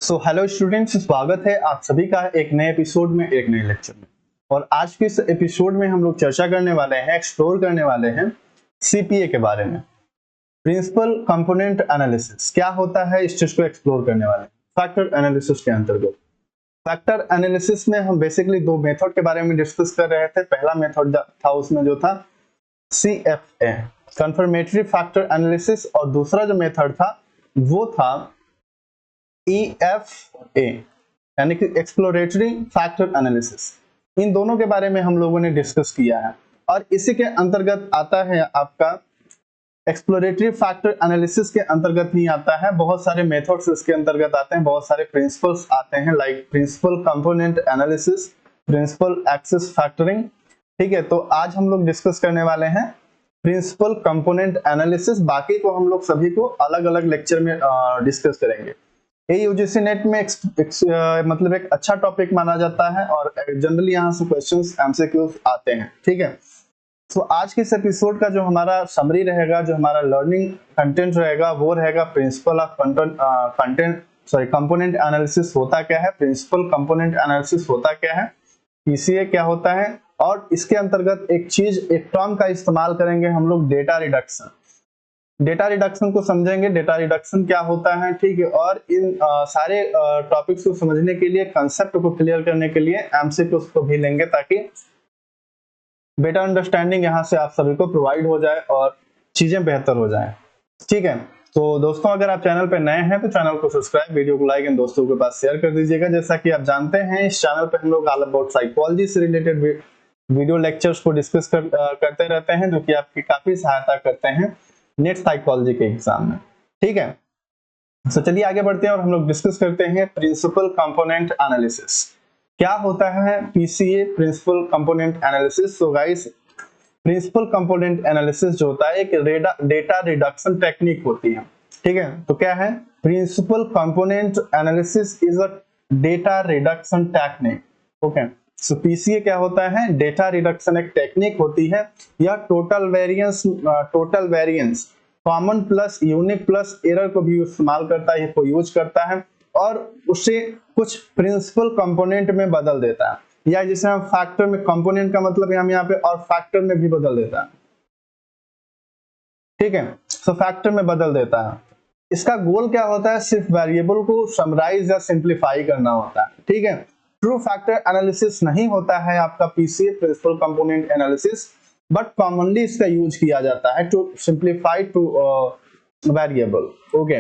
Hello students, स्वागत है आप सभी का एक नए एपिसोड में, एक नए लेक्चर में। और आज के इस एपिसोड में हम लोग चर्चा करने वाले हैं, एक्सप्लोर करने वाले हैं सीपीए के बारे में। प्रिंसिपल कंपोनेंट एनालिसिस क्या होता है, इस चीज को एक्सप्लोर करने वाले हैं फैक्टर एनालिसिस के अंतर्गत। फैक्टर एनालिसिस में हम बेसिकली दो मेथड के बारे में डिस्कस कर रहे थे। पहला मेथड था उसमें जो था CFA कंफर्मेटरी फैक्टर एनालिसिस, और दूसरा जो मेथड था वो था EFA यानी कि एक्सप्लोरेटरी फैक्टर एनालिसिस। इन दोनों के बारे में हम लोगों ने डिस्कस किया है और इसी के अंतर्गत आता है आपका एक्सप्लोरेटरी फैक्टर एनालिसिस के अंतर्गत नहीं आता है, बहुत सारे मेथड्स इसके अंतर्गत आते हैं, बहुत सारे प्रिंसिपल्स आते हैं, like principal component analysis, principal axis factoring. ठीक है, तो आज हम लोग डिस्कस करने वाले हैं प्रिंसिपल कंपोनेंट एनालिसिस। बाकी को हम लोग सभी को अलग अलग लेक्चर में डिस्कस करेंगे। ये यूजीसी नेट में मतलब एक अच्छा टॉपिक माना जाता है और जनरली यहाँ से क्वेश्चंस एमसीक्यूज आते हैं। ठीक है, तो आज के इस एपिसोड का जो हमारा समरी रहेगा, जो हमारा लर्निंग कंटेंट रहेगा, वो रहेगा प्रिंसिपल ऑफ कंपोनेंट एनालिसिस होता क्या है, प्रिंसिपल कंपोनेंट एनालिसिस होता क्या है, पीसीए क्या होता है, और इसके अंतर्गत एक टर्म का इस्तेमाल करेंगे हम लोग, डेटा रिडक्शन। डेटा रिडक्शन को समझेंगे, डेटा रिडक्शन क्या होता है। ठीक है, और इन सारे टॉपिक्स को समझने के लिए, कंसेप्ट को क्लियर करने के लिए एमसीक्यूज को भी लेंगे ताकि बेटर अंडरस्टैंडिंग यहाँ से आप सभी को प्रोवाइड हो जाए और चीजें बेहतर हो जाए। ठीक है, तो दोस्तों अगर आप चैनल पे नए हैं तो चैनल को सब्सक्राइब, वीडियो को लाइक एंड दोस्तों के पास शेयर कर दीजिएगा। जैसा कि आप जानते हैं इस चैनल पे हम लोग ऑल अबाउट साइकोलॉजी से रिलेटेड वीडियो लेक्चर्स को डिस्कस करते रहते हैं, जो कि आपकी काफी सहायता करते हैं नेट साइकोलॉजी के एग्जाम में। ठीक है, तो चलिए आगे बढ़ते हैं और हम लोग डिस्कस करते हैं प्रिंसिपल कंपोनेंट एनालिसिस। क्या होता है PCA, principal component analysis. So guys, principal component analysis जो होता है एक डेटा रिडक्शन टेक्निक होती है। ठीक है, तो क्या है principal component analysis is a data reduction technique. Okay, so PCA क्या होता है, डेटा रिडक्शन एक टेक्निक होती है। यह total variance common plus unique plus error को भी इस्तेमाल करता है, को यूज करता है और उसे कुछ प्रिंसिपल कंपोनेंट में बदल देता है, या जिसे हम फैक्टर में, कंपोनेंट का मतलब हम यहाँ पे और फैक्टर में भी बदल देता है। ठीक है, सो फैक्टर में बदल देता है। इसका गोल क्या होता है, सिर्फ वेरिएबल को समराइज या सिंप्लीफाई करना होता है। ठीक है, ट्रू फैक्टर एनालिसिस नहीं होता है आपका PCA, principal component analysis, but commonly इसका यूज किया जाता है to simplify to variable. Okay,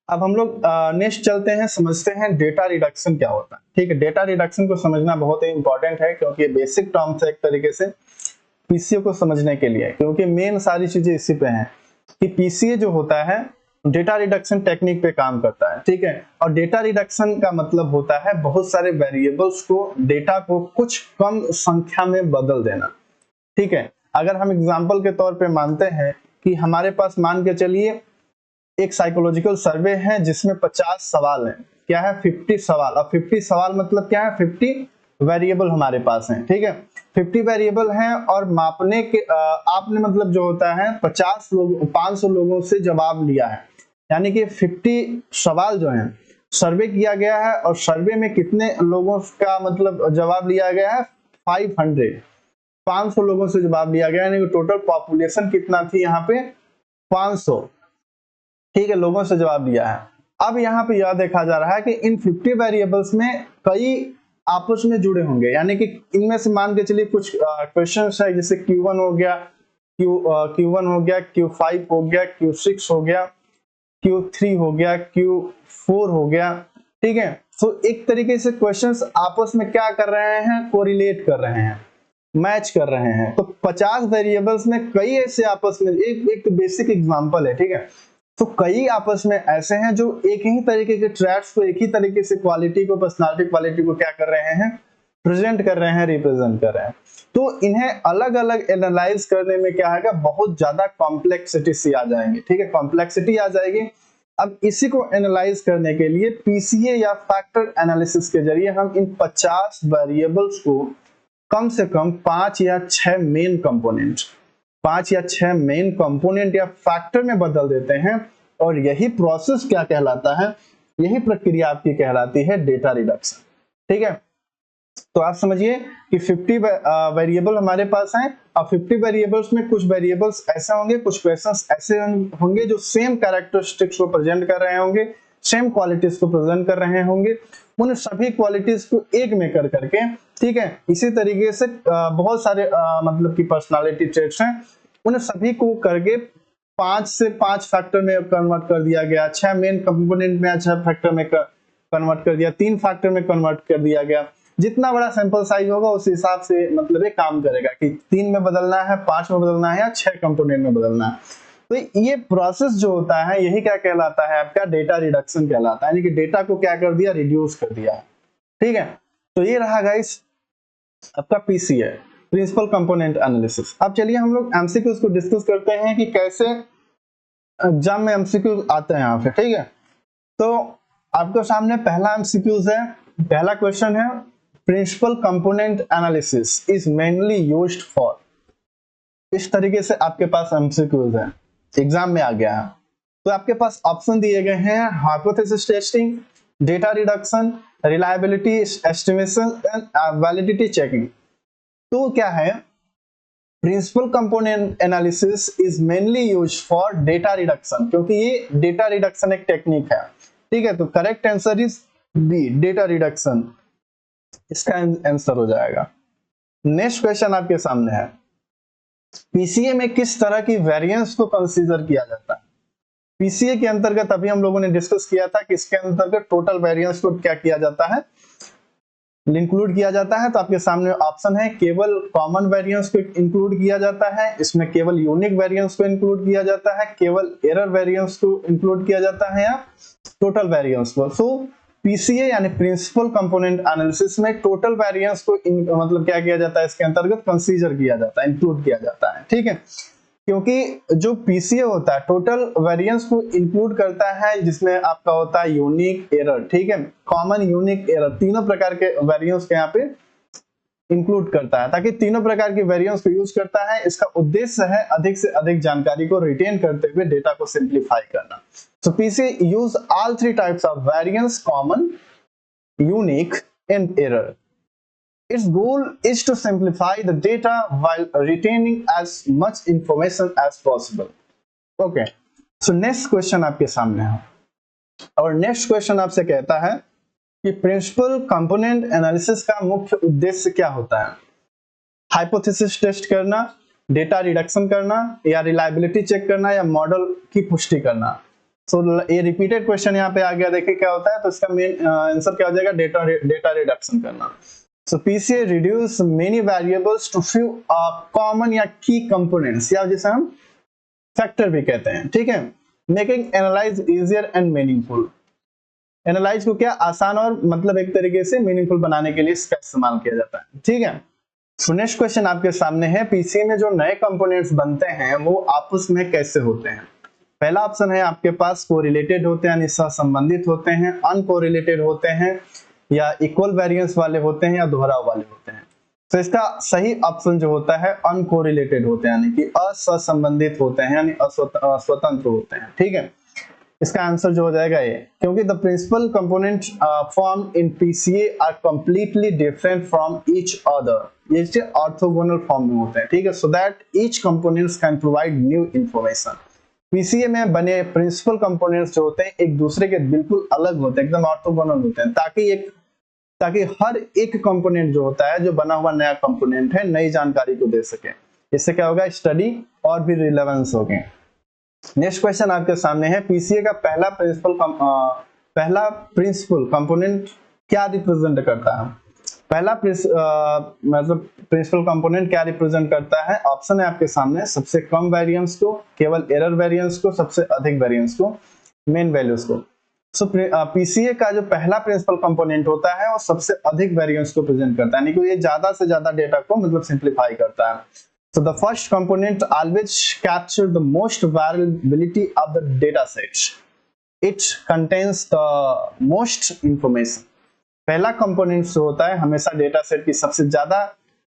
अब हम लोग नेक्स्ट चलते हैं, समझते हैं डेटा रिडक्शन क्या होता है। ठीक है, डेटा रिडक्शन को समझना बहुत ही इंपॉर्टेंट है क्योंकि बेसिक टर्म्स है एक तरीके से पीसीए को समझने के लिए, क्योंकि मेन सारी चीजें इसी पे हैं कि पीसीए जो होता है डेटा रिडक्शन टेक्निक पे काम करता है। ठीक है, और डेटा रिडक्शन का मतलब होता है बहुत सारे वेरिएबल्स को, डेटा को कुछ कम संख्या में बदल देना। ठीक है, अगर हम एग्जांपल के तौर पे मानते हैं कि हमारे पास, मान के चलिए एक साइकोलॉजिकल सर्वे है जिसमें 50 सवाल हैं। क्या है, 50 सवाल। अब 50 सवाल मतलब क्या है, 50 वेरिएबल हमारे पास हैं। ठीक है, 50 वेरिएबल हैं और मापने के आपने मतलब जो होता है 500 लोगों से जवाब लिया है, यानी कि 50 सवाल जो हैं सर्वे किया गया है और सर्वे में कितने लोगों का मतलब जवाब लिया गया है, 500 लोगों से जवाब लिया गया, यानी कि टोटल पॉपुलेशन कितना थी यहाँ पे, 500। ठीक है, लोगों से जवाब दिया है। अब यहाँ पे यह देखा जा रहा है कि इन 50 वेरिएबल्स में कई आपस में जुड़े होंगे, यानी कि इनमें से मान के चलिए कुछ क्वेश्चन है, जैसे Q1 हो गया, Q1 हो गया, Q5 हो गया, Q6 हो गया, Q3 हो गया, Q4 हो गया। ठीक है, तो एक तरीके से क्वेश्चंस आपस में क्या कर रहे हैं, कोरिलेट कर रहे हैं, मैच कर रहे हैं। तो 50 वेरिएबल्स में कई ऐसे आपस में, एक तो बेसिक एग्जांपल है। ठीक है, तो कई आपस में ऐसे हैं जो एक ही तरीके के ट्रैट्स को, एक ही तरीके से क्वालिटी को, पर्सनालिटी क्वालिटी को क्या कर रहे हैं, प्रेजेंट कर रहे हैं, रिप्रेजेंट कर रहे हैं। तो इन्हें अलग अलग एनालाइज करने में क्या है, बहुत ज्यादा कॉम्प्लेक्सिटी सी आ जाएंगे। ठीक है, कॉम्प्लेक्सिटी आ जाएगी। अब इसी को एनालाइज करने के लिए पीसीए या फैक्टर एनालिसिस के जरिए हम इन 50 वेरिएबल्स को कम से कम 5 या 6 मेन कंपोनेंट या फैक्टर में बदल देते हैं। और यही प्रोसेस क्या कहलाता है, यही प्रक्रिया आपकी कहलाती है डेटा रिडक्शन। ठीक है, तो आप समझिए कि 50 वेरिएबल हमारे पास हैं, और 50 वेरिएबल्स में कुछ वेरिएबल्स ऐसे होंगे, कुछ क्वेश्चंस ऐसे होंगे जो सेम कैरेक्टरिस्टिक्स को प्रेजेंट कर रहे होंगे, सेम क्वालिटीज को प्रेजेंट कर रहे होंगे। उन सभी क्वालिटीज को एक में कर करके, ठीक है, इसी तरीके से बहुत सारे मतलब की पर्सनालिटी ट्रेट्स हैं, उन सभी को करके 5 से 5 फैक्टर में कन्वर्ट कर दिया गया, 6 मेन कंपोनेंट में 6 फैक्टर में कन्वर्ट कर दिया, 3 फैक्टर में कन्वर्ट कर दिया गया। जितना बड़ा सैंपल साइज होगा उस हिसाब से मतलब ये काम करेगा कि 3 में बदलना है, 5 में बदलना है या 6 कंपोनेंट में बदलना है। तो ये प्रोसेस जो होता है यही क्या कहलाता है, आपका डेटा रिडक्शन कहलाता है, यानी कि डेटा को क्या कर दिया, रिड्यूस कर दिया। ठीक है, तो ये रहा गाइस आपका पीसीए, प्रिंसिपल कंपोनेंट एनालिसिस। अब चलिए हम लोग एमसीक्यूज को डिस्कस करते हैं कि कैसे एग्जाम में एमसीक्यूज आते हैं यहाँ पे। ठीक है, तो आपके सामने पहला एमसीक्यूज है, पहला क्वेश्चन है, principal component analysis is mainly used for. इस तरीके से आपके पास एमसीक्यूज है, एग्जाम में आ गया है। तो आपके पास ऑप्शन दिए गए हैं, hypothesis testing, data reduction, reliability estimation and validity checking. तो क्या है, principal component analysis is mainly used for data reduction, क्योंकि ये डेटा रिडक्शन एक टेक्निक है। ठीक है, तो correct answer is B, data reduction, इसका आंसर हो जाएगा। नेक्स्ट क्वेश्चन आपके सामने है, पीसीए में किस तरह की वेरिएंस को कंसीडर किया जाता है। पीसीए के अंतर्गत अभी हम लोगों ने डिस्कस किया था कि इसके अंतर्गत टोटल वेरिएंस को क्या किया जाता है, इंक्लूड किया जाता है। तो आपके सामने ऑप्शन है, केवल कॉमन वेरिएंस को इंक्लूड किया जाता है, इसमें केवल यूनिक वेरिएंस को इंक्लूड किया जाता है, केवल एरर वेरिएंस को इंक्लूड किया जाता है, या टोटल वेरिएंस को। सो पीसीए यानी प्रिंसिपल कंपोनेंट एनालिसिस में टोटल वेरिएंस को मतलब क्या किया जाता है, इसके अंतर्गत कंसीडर किया जाता है, इंक्लूड किया जाता है। ठीक है, क्योंकि जो पीसीए होता है टोटल वेरिएंस को इंक्लूड करता है, जिसमें आपका होता है यूनिक, एरर, ठीक है, कॉमन, यूनिक, एरर, तीनों प्रकार के वेरिएंस के यहाँ पे इंक्लूड करता है, ताकि तीनों प्रकार के वेरिएंस को यूज करता है। इसका उद्देश्य है अधिक से अधिक जानकारी को रिटेन करते हुए डेटा को सिंप्लीफाई करना। So PC use all three types of variance, common, unique and error. Its goal is to simplify the data while retaining as much information as possible. Okay. So next question आपके सामने है, और next question आपसे कहता है कि principal component analysis का मुख्य उद्देश्य क्या होता है। हाइपोथेसिस टेस्ट करना, डेटा रिडक्शन करना, या रिलायबिलिटी चेक करना, या मॉडल की पुष्टि करना। ये रिपीटेड क्वेश्चन यहाँ पे आ गया, देखिए क्या होता है। तो इसका मेन आंसर क्या हो जाएगा, डेटा रिडक्शन करना। So PCA reduce many variables to few common या की कंपोनेंट्स, या जिसे हम फैक्टर भी कहते हैं। ठीक है, making analyse easier and meaningful. Analyse को क्या आसान और मतलब एक तरीके से मीनिंगफुल बनाने के लिए इसका इस्तेमाल किया जाता है। ठीक है, सो नेक्स्ट क्वेश्चन आपके सामने है, पीसीए में जो नए कंपोनेंट्स बनते हैं वो आपस में कैसे होते हैं। पहला ऑप्शन है आपके पास कोरिलेटेड होते हैं, यानी सहसंबंधित होते हैं, अनकोरिलेटेड होते हैं, या इक्वल वेरिएंस वाले होते हैं, या दोहराव वाले होते हैं। तो इसका सही ऑप्शन जो होता है अनकोरिलेटेड होते हैं, यानी कि असहसंबंधित होते हैं, यानी स्वतंत्र होते हैं। ठीक है, इसका आंसर जो हो जाएगा ये, क्योंकि the principal component form in PCA are completely different from each other. ये ऑर्थोगोनल फॉर्म में होते हैं। ठीक है, so that each components can provide new information. PCA में बने प्रिंसिपल कंपोनेंट्स जो होते हैं एक दूसरे के बिल्कुल अलग होते हैं, एकदम ऑर्थोगोनल होते हैं, ताकि हर एक कंपोनेंट जो होता है, जो बना हुआ नया कंपोनेंट है, नई जानकारी को दे सके। इससे क्या होगा, स्टडी और भी रिलेवेंस होगी। नेक्स्ट क्वेश्चन आपके सामने है, पीसीए का पहला प्रिंसिपल कंपोनेंट क्या रिप्रेजेंट करता है। पहला मतलब प्रिंसिपल कंपोनेंट क्या रिप्रेजेंट करता है। ऑप्शन है आपके सामने, सबसे कम वेरिएंस को, केवल एरर वेरिएंस को, सबसे अधिक वेरिएंस को, मेन वैल्यूज को। सो पीसीए का जो पहला प्रिंसिपल कंपोनेंट होता है वो सबसे अधिक वेरिएंस को प्रेजेंट करता है, यानी कि ये ज्यादा से ज्यादा डेटा को मतलब सिंप्लीफाई करता है। So the first component always captures the most variability of the data set. It contains the most information. पहला कंपोनेंट जो होता है हमेशा डेटा सेट की सबसे ज्यादा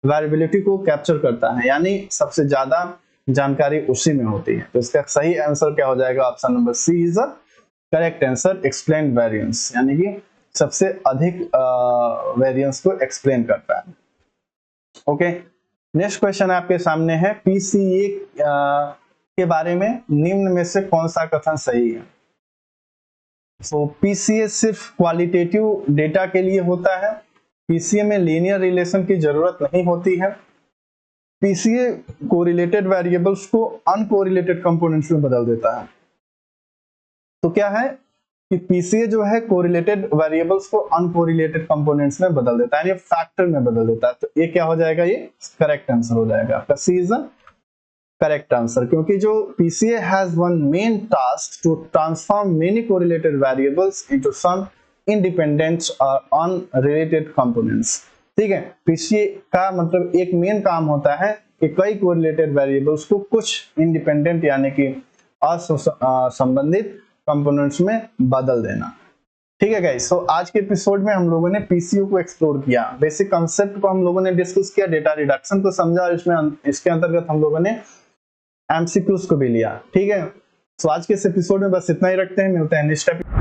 वेरिएबिलिटी को कैप्चर करता है, यानी सबसे ज्यादा जानकारी उसी में होती है। तो इसका सही आंसर क्या हो जाएगा, option number C is correct answer explain variance, यानी कि सबसे अधिक वेरिएंस को एक्सप्लेन करता है। ओके, नेक्स्ट क्वेश्चन आपके सामने है, पीसीए के बारे में निम्न में से कौन सा कथन सही है? सो पीसीए सिर्फ क्वालिटेटिव डेटा के लिए होता है, पीसीए में लीनियर रिलेशन की जरूरत नहीं होती है, पीसीए कोरिलेटेड वेरिएबल्स को अनकोरिलेटेड कंपोनेंट्स में बदल देता है। तो क्या है कि पीसीए जो है कोरिलेटेड वेरिएबल्स को अनकोरिलेटेड कंपोनेंट्स में बदल देता है, यानी फैक्टर में बदल देता है। तो ये क्या हो जाएगा, ये करेक्ट आंसर हो जाएगा आपका, C is the correct answer, क्योंकि जो PCA has one main task to transform many correlated variables into some independent और अनरिलेटेड कंपोनेंट्स। ठीक है, पीसीए का मतलब एक मेन काम होता है कि कई कोरिलेटेड वेरिएबल्स को कुछ इंडिपेंडेंट यानी कि असंबंधित कंपोनेंट्स में बदल देना। ठीक है गाइस, सो आज के एपिसोड में हम लोगों ने पीसीयू को एक्सप्लोर किया, बेसिक कॉन्सेप्ट को हम लोगों ने डिस्कस किया, डेटा रिडक्शन को समझा और इसके अंतर्गत हम लोगों ने एमसीक्यूज को भी लिया। ठीक है, सो आज के इस एपिसोड में बस इतना ही रखते हैं, मिलते हैं नेक्स्ट एपिसोड।